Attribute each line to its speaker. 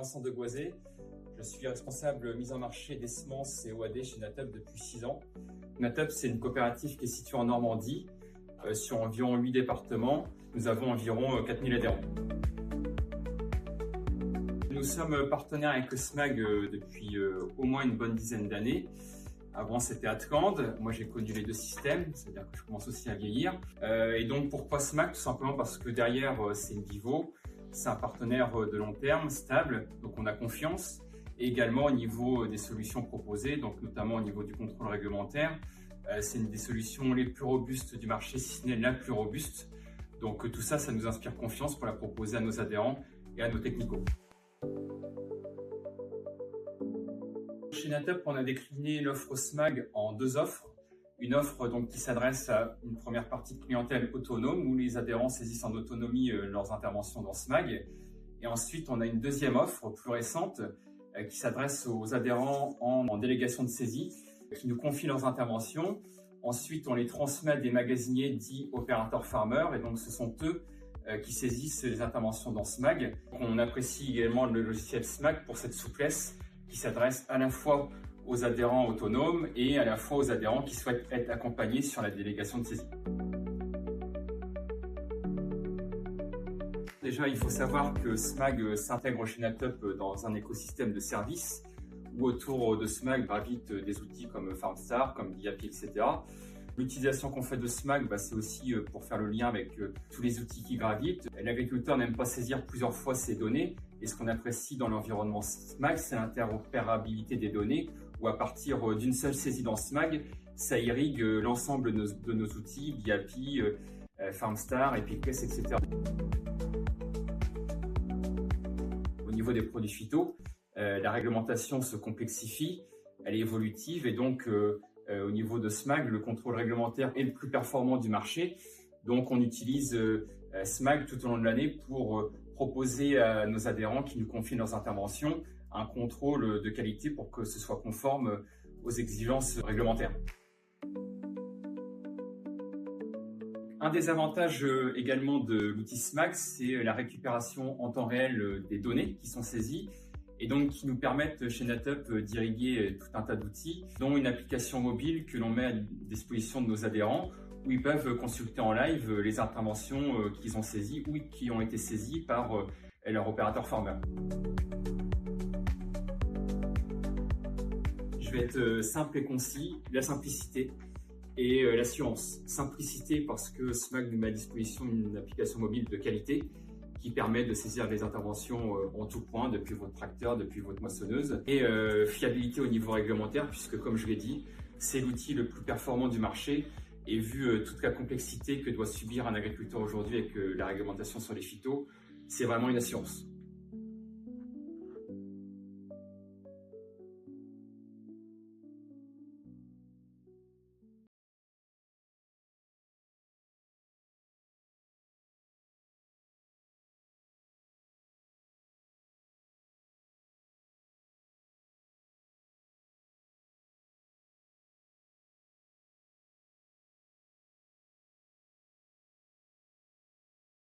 Speaker 1: Vincent Degoisé. Je suis responsable mise en marché des semences et OAD chez Natep depuis 6 ans. Natep, c'est une coopérative qui est située en Normandie, sur environ 8 départements. Nous avons environ 4000 adhérents. Nous sommes partenaires avec le SMAG depuis au moins une bonne dizaine d'années. Avant, c'était Atcand. Moi, j'ai connu les deux systèmes, c'est-à-dire que je commence aussi à vieillir. Et donc, pourquoi SMAG? Tout simplement parce que derrière, c'est Invivo. C'est un partenaire de long terme, stable, donc on a confiance. Et également au niveau des solutions proposées, donc notamment au niveau du contrôle réglementaire. C'est une des solutions les plus robustes du marché, si ce n'est la plus robuste. Donc tout ça, ça nous inspire confiance pour la proposer à nos adhérents et à nos technicos. Chez Natep, on a décliné l'offre SMAG en deux offres. Une offre donc, qui s'adresse à une première partie de clientèle autonome où les adhérents saisissent en autonomie leurs interventions dans SMAG. Et ensuite, on a une deuxième offre plus récente qui s'adresse aux adhérents en délégation de saisie qui nous confient leurs interventions. Ensuite, on les transmet à des magasiniers dits opérateurs farmers et donc ce sont eux qui saisissent les interventions dans SMAG. On apprécie également le logiciel SMAG pour cette souplesse qui s'adresse à la fois aux adhérents autonomes et à la fois aux adhérents qui souhaitent être accompagnés sur la délégation de saisie. Déjà, il faut savoir que SMAG s'intègre chez Natep dans un écosystème de services où autour de SMAG gravitent des outils comme FarmStar, comme Diapi, etc. L'utilisation qu'on fait de SMAG, c'est aussi pour faire le lien avec tous les outils qui gravitent. L'agriculteur n'aime pas saisir plusieurs fois ses données et ce qu'on apprécie dans l'environnement SMAG, c'est l'interopérabilité des données où à partir d'une seule saisie dans SMAG, ça irrigue l'ensemble de nos outils, Diapi, FarmStar, Epicless, etc. Au niveau des produits phyto, la réglementation se complexifie, elle est évolutive et donc au niveau de SMAG, le contrôle réglementaire est le plus performant du marché. Donc on utilise SMAG tout au long de l'année pour proposer à nos adhérents qui nous confient leurs interventions un contrôle de qualité pour que ce soit conforme aux exigences réglementaires. Un des avantages également de l'outil SMAG, c'est la récupération en temps réel des données qui sont saisies et donc qui nous permettent chez Natep d'irriguer tout un tas d'outils, dont une application mobile que l'on met à disposition de nos adhérents où ils peuvent consulter en live les interventions qu'ils ont saisies ou qui ont été saisies par leur opérateur farmer. Je vais être simple et concis, la simplicité et l'assurance. Simplicité parce que SMAG nous met à disposition une application mobile de qualité qui permet de saisir les interventions en tout point, depuis votre tracteur, depuis votre moissonneuse. Et fiabilité au niveau réglementaire puisque, comme je l'ai dit, c'est l'outil le plus performant du marché et vu toute la complexité que doit subir un agriculteur aujourd'hui avec la réglementation sur les phytos, c'est vraiment une assurance.